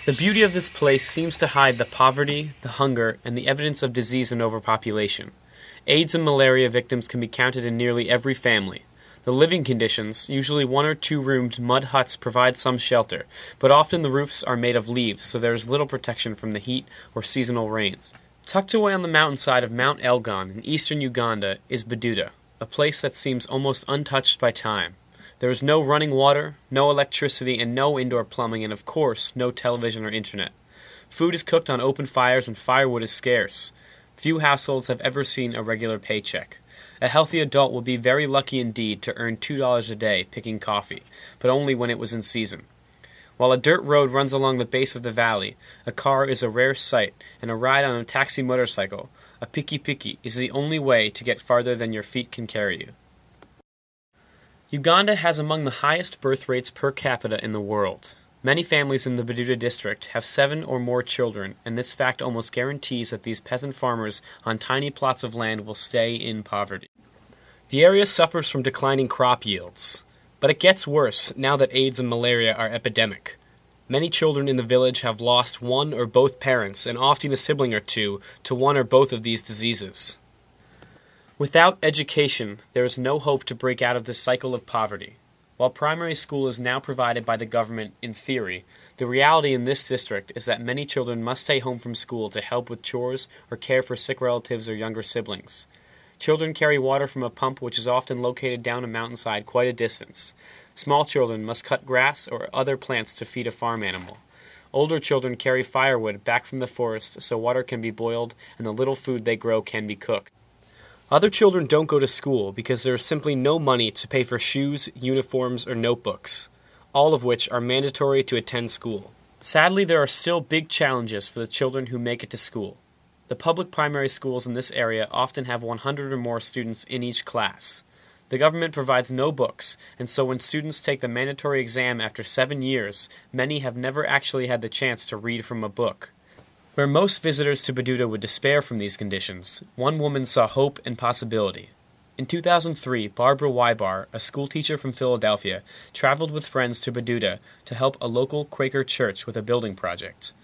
The beauty of this place seems to hide the poverty, the hunger, and the evidence of disease and overpopulation. AIDS and malaria victims can be counted in nearly every family. The living conditions, usually 1 or 2 roomed mud huts, provide some shelter, but often the roofs are made of leaves, so there is little protection from the heat or seasonal rains. Tucked away on the mountainside of Mount Elgon in eastern Uganda is Bududa, a place that seems almost untouched by time. There is no running water, no electricity, and no indoor plumbing, and of course, no television or internet. Food is cooked on open fires and firewood is scarce. Few households have ever seen a regular paycheck. A healthy adult would be very lucky indeed to earn $2 a day picking coffee, but only when it was in season. While a dirt road runs along the base of the valley, a car is a rare sight, and a ride on a taxi motorcycle, a piki-piki, is the only way to get farther than your feet can carry you. Uganda has among the highest birth rates per capita in the world. Many families in the Bududa district have 7 or more children, and this fact almost guarantees that these peasant farmers on tiny plots of land will stay in poverty. The area suffers from declining crop yields, but it gets worse now that AIDS and malaria are epidemic. Many children in the village have lost one or both parents, and often a sibling or two, to one or both of these diseases. Without education, there is no hope to break out of this cycle of poverty. While primary school is now provided by the government in theory, the reality in this district is that many children must stay home from school to help with chores or care for sick relatives or younger siblings. Children carry water from a pump which is often located down a mountainside quite a distance. Small children must cut grass or other plants to feed a farm animal. Older children carry firewood back from the forest so water can be boiled and the little food they grow can be cooked. Other children don't go to school because there is simply no money to pay for shoes, uniforms, or notebooks, all of which are mandatory to attend school. Sadly, there are still big challenges for the children who make it to school. The public primary schools in this area often have 100 or more students in each class. The government provides no books, and so when students take the mandatory exam after 7 years, many have never actually had the chance to read from a book. Where most visitors to Bududa would despair from these conditions, one woman saw hope and possibility. In 2003, Barbara Wybar, a schoolteacher from Philadelphia, traveled with friends to Bududa to help a local Quaker church with a building project.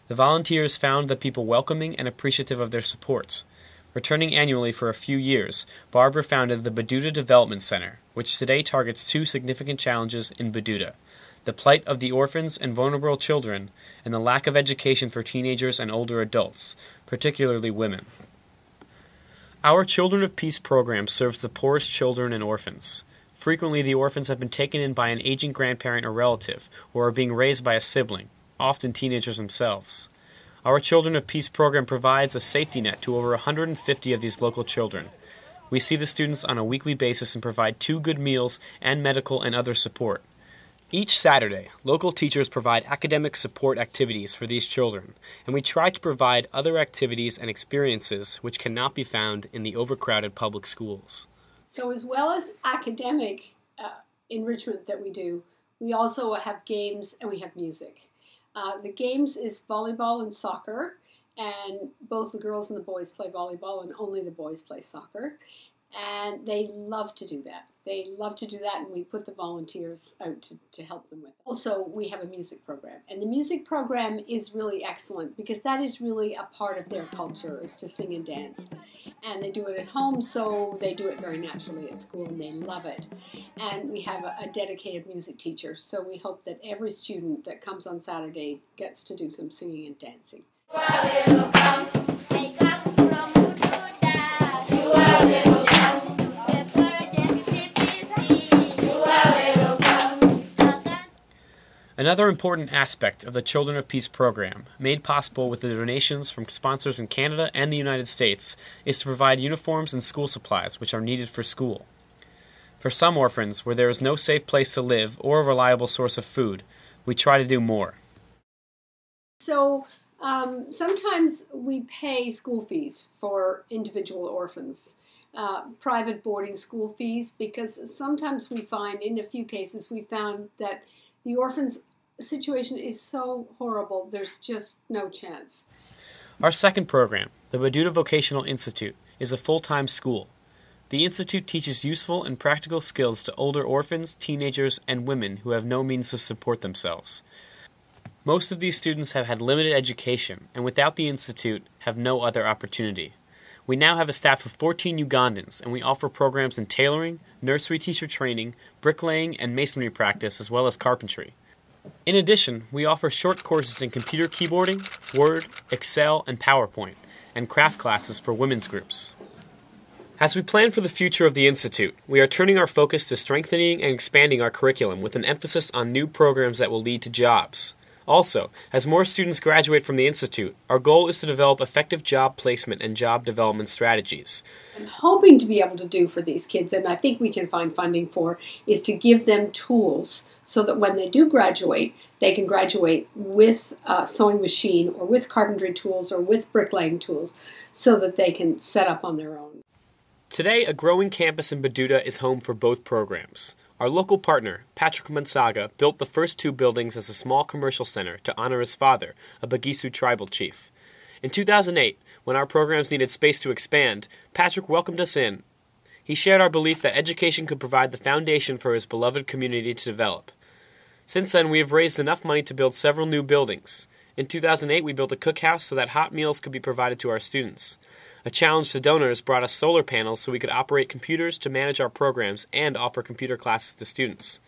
The volunteers found the people welcoming and appreciative of their support. Returning annually for a few years, Barbara founded the Bududa Development Center, which today targets 2 significant challenges in Bududa: the plight of the orphans and vulnerable children, and the lack of education for teenagers and older adults, particularly women. Our Children of Peace program serves the poorest children and orphans. Frequently, the orphans have been taken in by an aging grandparent or relative, or are being raised by a sibling, often teenagers themselves. Our Children of Peace program provides a safety net to over 150 of these local children. We see the students on a weekly basis and provide 2 good meals and medical and other support. Each Saturday, local teachers provide academic support activities for these children, and we try to provide other activities and experiences which cannot be found in the overcrowded public schools. So as well as academic enrichment that we do, we also have games and we have music. The games is volleyball and soccer, and both the girls and the boys play volleyball, and only the boys play soccer. And they love to do that. They love to do that, and we put the volunteers out to help them with it. Also, we have a music program. And the music program is really excellent because that is really a part of their culture, is to sing and dance. And they do it at home, so they do it very naturally at school, and they love it. And we have a dedicated music teacher, so we hope that every student that comes on Saturday gets to do some singing and dancing. Another important aspect of the Children of Peace program, made possible with the donations from sponsors in Canada and the United States, is to provide uniforms and school supplies which are needed for school. For some orphans, where there is no safe place to live or a reliable source of food, we try to do more. So sometimes we pay school fees for individual orphans, private boarding school fees, because sometimes we find, in a few cases, we found that the orphans' situation is so horrible, there's just no chance. Our second program, the Bududa Vocational Institute, is a full-time school. The institute teaches useful and practical skills to older orphans, teenagers, and women who have no means to support themselves. Most of these students have had limited education, and without the Institute, have no other opportunity. We now have a staff of 14 Ugandans, and we offer programs in tailoring, nursery teacher training, bricklaying, and masonry practice, as well as carpentry. In addition, we offer short courses in computer keyboarding, Word, Excel, and PowerPoint, and craft classes for women's groups. As we plan for the future of the Institute, we are turning our focus to strengthening and expanding our curriculum with an emphasis on new programs that will lead to jobs. Also, as more students graduate from the Institute, our goal is to develop effective job placement and job development strategies. I'm hoping to be able to do for these kids, and I think we can find funding for, is to give them tools so that when they do graduate, they can graduate with a sewing machine or with carpentry tools or with bricklaying tools so that they can set up on their own. Today, a growing campus in Bududa is home for both programs. Our local partner, Patrick Mansaga, built the first two buildings as a small commercial center to honor his father, a Bagisu tribal chief. In 2008, when our programs needed space to expand, Patrick welcomed us in. He shared our belief that education could provide the foundation for his beloved community to develop. Since then, we have raised enough money to build several new buildings. In 2008, we built a cookhouse so that hot meals could be provided to our students. A challenge to donors brought us solar panels so we could operate computers to manage our programs and offer computer classes to students.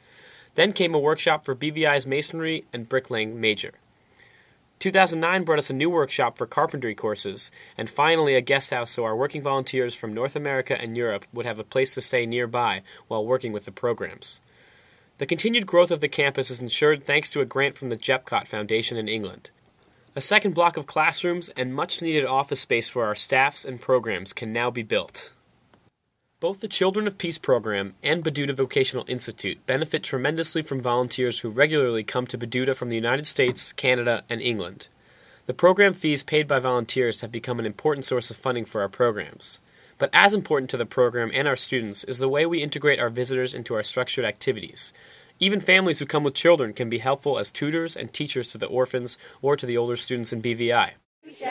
Then came a workshop for BVI's masonry and bricklaying major. 2009 brought us a new workshop for carpentry courses, and finally a guest house so our working volunteers from North America and Europe would have a place to stay nearby while working with the programs. The continued growth of the campus is ensured thanks to a grant from the Jepcot Foundation in England. A second block of classrooms and much-needed office space for our staffs and programs can now be built. Both the Children of Peace program and Bududa Vocational Institute benefit tremendously from volunteers who regularly come to Bududa from the United States, Canada, and England. The program fees paid by volunteers have become an important source of funding for our programs. But as important to the program and our students is the way we integrate our visitors into our structured activities. Even families who come with children can be helpful as tutors and teachers to the orphans or to the older students in BVI. Vistas,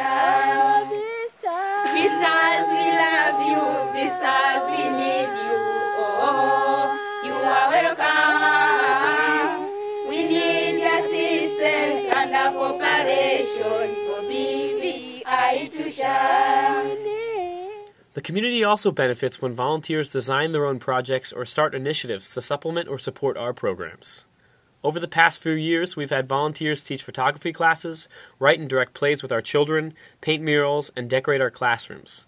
we love you. Vistas, we need you. Oh, you are welcome. We need your assistance and our cooperation for BVI to shine. The community also benefits when volunteers design their own projects or start initiatives to supplement or support our programs. Over the past few years, we've had volunteers teach photography classes, write and direct plays with our children, paint murals, and decorate our classrooms.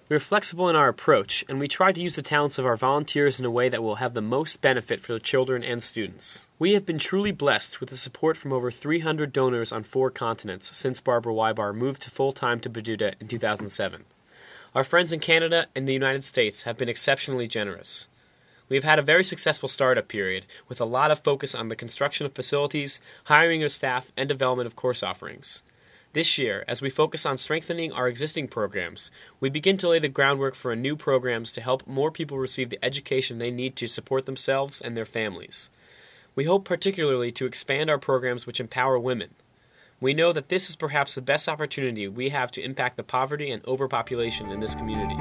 We are flexible in our approach, and we try to use the talents of our volunteers in a way that will have the most benefit for the children and students. We have been truly blessed with the support from over 300 donors on 4 continents since Barbara Wybar moved full-time to Bududa in 2007. Our friends in Canada and the United States have been exceptionally generous. We have had a very successful startup period with a lot of focus on the construction of facilities, hiring of staff, and development of course offerings. This year, as we focus on strengthening our existing programs, we begin to lay the groundwork for new programs to help more people receive the education they need to support themselves and their families. We hope particularly to expand our programs which empower women. We know that this is perhaps the best opportunity we have to impact the poverty and overpopulation in this community.